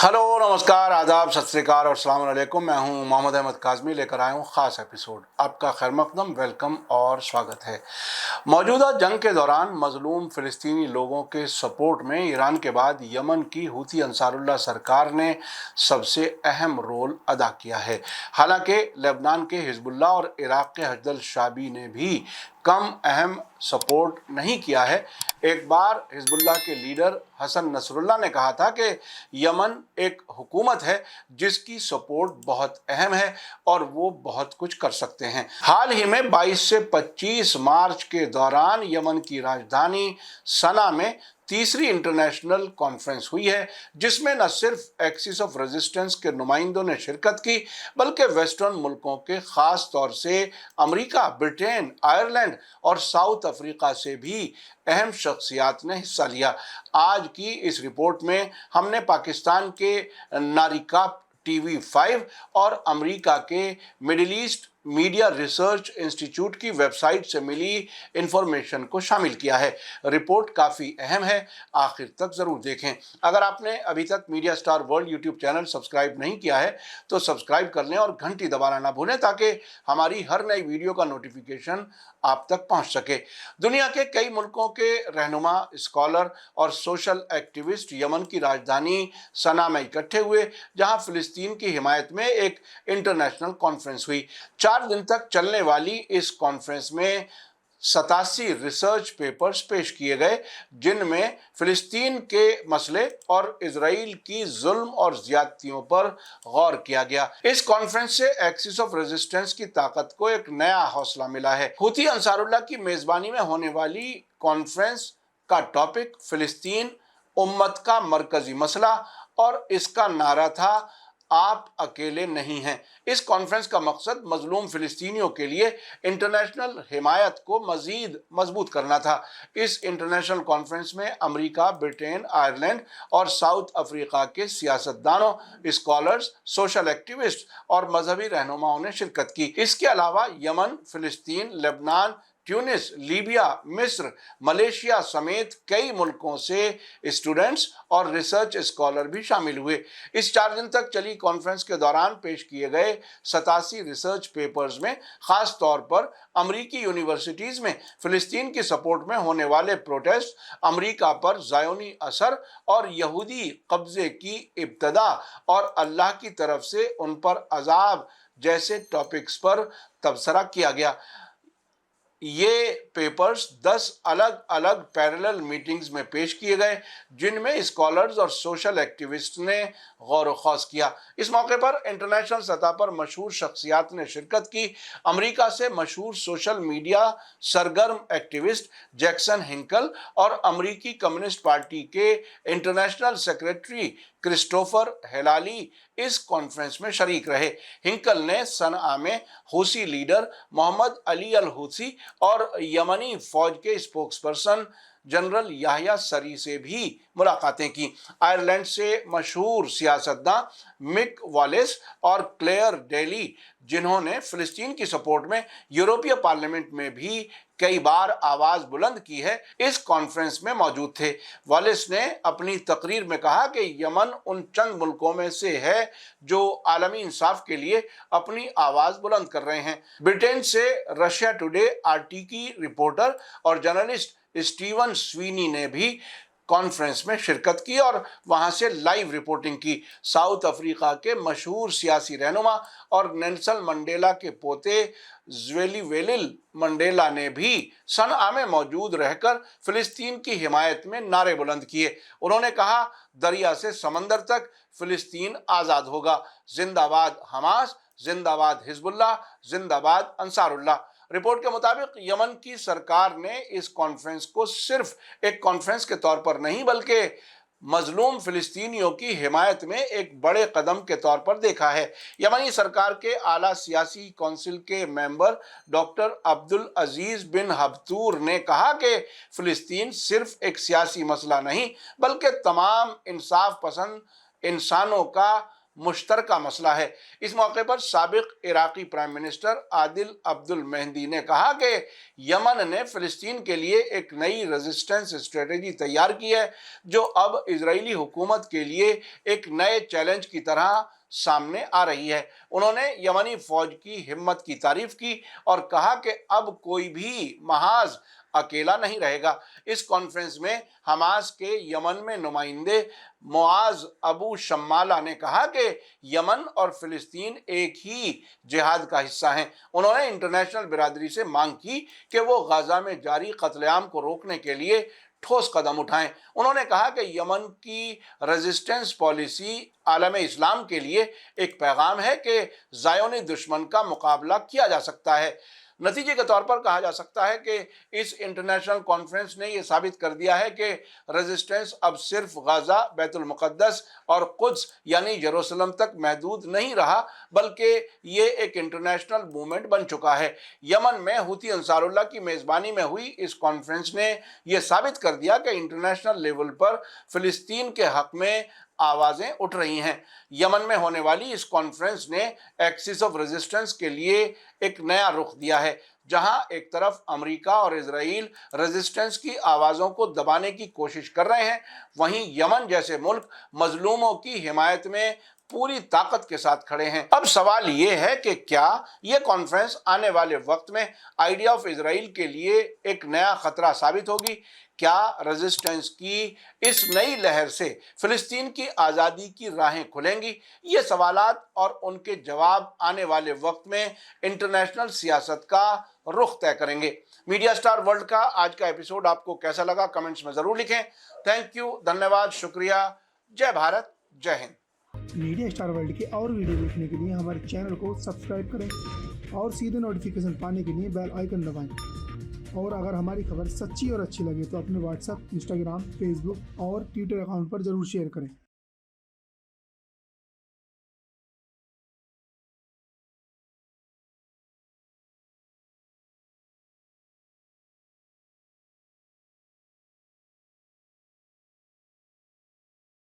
Hello, नमस्कार, आदाब, सत श्री अकाल और अस्सलाम वालेकुम। मैं हूं मोहम्मद अहमद काज़मी, लेकर आया हूं ख़ास एपिसोड। आपका खैर मक़दम, वेलकम और स्वागत है। मौजूदा जंग के दौरान मज़लूम फ़िलिस्तीनी लोगों के सपोर्ट में ईरान के बाद यमन की हूती अंसारुल्लाह सरकार ने सबसे अहम रोल अदा किया है। हालांकि लेबनान के हिज़्बुल्लाह और इराक़ के हशद शाबी ने भी कम अहम सपोर्ट नहीं किया है। एक बार हिज़्बुल्लाह के लीडर हसन नसरुल्लाह ने कहा था कि यमन एक हुकूमत है जिसकी सपोर्ट बहुत अहम है और वो बहुत कुछ कर सकते हैं। हाल ही में 22 से 25 मार्च के दौरान यमन की राजधानी सना में तीसरी इंटरनेशनल कॉन्फ्रेंस हुई है, जिसमें न सिर्फ एक्सिस ऑफ रेजिस्टेंस के नुमाइंदों ने शिरकत की, बल्कि वेस्टर्न मुल्कों के खास तौर से अमेरिका, ब्रिटेन, आयरलैंड और साउथ अफ्रीका से भी अहम शख्सियात ने हिस्सा लिया। आज की इस रिपोर्ट में हमने पाकिस्तान के नारिका TV5 और अमेरिका के middle east media research institute की वेबसाइट से मिली इंफॉर्मेशन को शामिल किया है। रिपोर्ट काफ़ी अहम है, आखिर तक ज़रूर देखें। अगर आपने अभी तक media star world YouTube channel subscribe नहीं किया है तो सब्सक्राइब कर लें और घंटी दबाना ना भूलें, ताकि हमारी हर नई वीडियो का नोटिफिकेशन आप तक पहुंच सके। दुनिया के कई मुल्कों के रहनुमा, स्कॉलर और सोशल एक्टिविस्ट यमन की राजधानी सना में इकट्ठे हुए, जहां फिलिस्तीन की हिमायत में एक इंटरनेशनल कॉन्फ्रेंस हुई। 4 दिन तक चलने वाली इस कॉन्फ्रेंस में 87 रिसर्च पेपर्स पेश किए गए, जिनमें फिलिस्तीन के मसले और इजराइल की जुल्म और ज्यादतियों पर गौर किया गया। इस कॉन्फ्रेंस से एक्सिस ऑफ रेजिस्टेंस की ताकत को एक नया हौसला मिला है। हूती अंसारुल्लाह की मेजबानी में होने वाली कॉन्फ्रेंस का टॉपिक फिलिस्तीन उम्मत का मरकजी मसला और इसका नारा था, आप अकेले नहीं हैं। इस कॉन्फ्रेंस का मकसद मजलूम फिलिस्तीनियों के लिए इंटरनेशनल हिमायत को मजीद मजबूत करना था। इस इंटरनेशनल कॉन्फ्रेंस में अमेरिका, ब्रिटेन, आयरलैंड और साउथ अफ्रीका के सियासतदानों, स्कॉलर्स, सोशल एक्टिविस्ट और मजहबी रहनुमाओं ने शिरकत की। इसके अलावा यमन, फिलिस्तीन, लेबनान, ट्यूनिस, लीबिया, मिस्र, मलेशिया समेत कई मुल्कों से स्टूडेंट्स और रिसर्च स्कॉलर भी शामिल हुए। इस 4 दिन तक चली कॉन्फ्रेंस के दौरान पेश किए गए 87 रिसर्च पेपर्स में खास तौर पर अमरीकी यूनिवर्सिटीज में फिलिस्तीन की सपोर्ट में होने वाले प्रोटेस्ट, अमरीका पर ज़ायोनी असर और यहूदी कब्जे की इब्तदा और अल्लाह की तरफ से उन पर अजाब जैसे टॉपिक्स पर तबसरा किया गया। ये पेपर्स 10 अलग अलग पैरेलल मीटिंग्स में पेश किए गए, जिनमें स्कॉलर्स और सोशल एक्टिविस्ट ने गौर ख़ौस किया। इस मौके पर इंटरनेशनल सतह पर मशहूर शख्सियात ने शिरकत की। अमेरिका से मशहूर सोशल मीडिया सरगर्म एक्टिविस्ट जैक्सन हिंकल और अमेरिकी कम्युनिस्ट पार्टी के इंटरनेशनल सेक्रेटरी क्रिस्टोफर हेलाली इस कॉन्फ्रेंस में शरीक रहे। हिंकल ने सनआ में Houthi leader Mohammed Ali al Houthi और यमनी फौज के स्पोक्सपर्सन जनरल याह्या सरी से भी मुलाकातें की। आयरलैंड से मशहूर सियासतदान मिक वॉलेस और क्लेयर डेली, जिन्होंने फिलिस्तीन की सपोर्ट में यूरोपीय पार्लियामेंट में भी कई बार आवाज बुलंद की है, इस कॉन्फ्रेंस में मौजूद थे। वॉलेस ने अपनी तकरीर में कहा कि यमन उन चंद मुल्कों में से है जो आलमी इंसाफ के लिए अपनी आवाज बुलंद कर रहे हैं। ब्रिटेन से रशिया टुडे RT की रिपोर्टर और जर्नलिस्ट स्टीवन स्वीनी ने भी कॉन्फ्रेंस में शिरकत की और वहां से लाइव रिपोर्टिंग की। साउथ अफ्रीका के मशहूर सियासी रहनुमा और नेल्सन मंडेला के पोते ज़्वेलिवेलिल मंडेला ने भी सनआ में मौजूद रहकर फिलिस्तीन की हिमायत में नारे बुलंद किए। उन्होंने कहा, दरिया से समंदर तक फिलिस्तीन आज़ाद होगा, जिंदाबाद हमास, जिंदाबाद हिजबुल्लाह, जिंदाबाद अंसारुल्लाह। रिपोर्ट के मुताबिक यमन की सरकार ने इस कॉन्फ्रेंस को सिर्फ एक कॉन्फ्रेंस के तौर पर नहीं, बल्कि मजलूम फिलिस्तीनियों की हिमायत में एक बड़े कदम के तौर पर देखा है। यमनी सरकार के आला सियासी काउंसिल के मेंबर डॉक्टर अब्दुल अजीज बिन हब्तूर ने कहा कि फिलिस्तीन सिर्फ एक सियासी मसला नहीं, बल्कि तमाम इंसाफ पसंद इंसानों का मुश्तरका मसला है। इस मौके पर साबिक इराकी प्राइम मिनिस्टर आदिल अब्दुल मेहदी ने कहा कि यमन ने फिलिस्तीन के लिए एक नई रेजिस्टेंस स्ट्रेटेजी तैयार की है जो अब इजरायली हुकूमत के लिए एक नए चैलेंज की तरह सामने आ रही है। उन्होंने यमनी फौज की हिम्मत की तारीफ की और कहा कि अब कोई भी महाज अकेला नहीं रहेगा। इस कॉन्फ्रेंस में हमास के यमन में नुमाइंदे मुआज अबू शम्माला ने कहा कि यमन और फिलिस्तीन एक ही जिहाद का हिस्सा हैं। उन्होंने इंटरनेशनल बिरादरी से मांग की कि वो गाजा में जारी कत्लेआम को रोकने के लिए ठोस कदम उठाएं। उन्होंने कहा कि यमन की रेजिस्टेंस पॉलिसी आलम इस्लाम के लिए एक पैगाम है कि ज़ायोनी दुश्मन का मुकाबला किया जा सकता है। नतीजे के तौर पर कहा जा सकता है कि इस इंटरनेशनल कॉन्फ्रेंस ने यह साबित कर दिया है कि रेजिस्टेंस अब सिर्फ गाजा, बैतुल मुक़द्दस और कुद्स यानी यरूशलेम तक महदूद नहीं रहा, बल्कि ये एक इंटरनेशनल मूवमेंट बन चुका है। यमन में हुती अंसारुल्लाह की मेज़बानी में हुई इस कॉन्फ्रेंस ने यह साबित कर दिया कि इंटरनेशनल लेवल पर फिलिस्तीन के हक में आवाज़ें उठ रही हैं। यमन में होने वाली इस कॉन्फ्रेंस ने एक्सिस ऑफ रेजिस्टेंस के लिए एक नया रुख दिया है, जहां एक तरफ अमेरिका और इजराइल रेजिस्टेंस की आवाज़ों को दबाने की कोशिश कर रहे हैं, वहीं यमन जैसे मुल्क मजलूमों की हिमायत में पूरी ताकत के साथ खड़े हैं। अब सवाल ये है कि क्या ये कॉन्फ्रेंस आने वाले वक्त में आइडिया ऑफ इजराइल के लिए एक नया खतरा साबित होगी? क्या रेजिस्टेंस की इस नई लहर से फिलिस्तीन की आज़ादी की राहें खुलेंगी? ये सवालात और उनके जवाब आने वाले वक्त में इंटरनेशनल सियासत का रुख तय करेंगे। मीडिया स्टार वर्ल्ड का आज का एपिसोड आपको कैसा लगा कमेंट्स में ज़रूर लिखें। थैंक यू, धन्यवाद, शुक्रिया। जय भारत, जय हिंद। मीडिया स्टार वर्ल्ड के और वीडियो देखने के लिए हमारे चैनल को सब्सक्राइब करें और सीधे नोटिफिकेशन पाने के लिए बेल आइकन दबाएं। और अगर हमारी खबर सच्ची और अच्छी लगे तो अपने व्हाट्सएप, इंस्टाग्राम, फेसबुक और ट्विटर अकाउंट पर ज़रूर शेयर करें।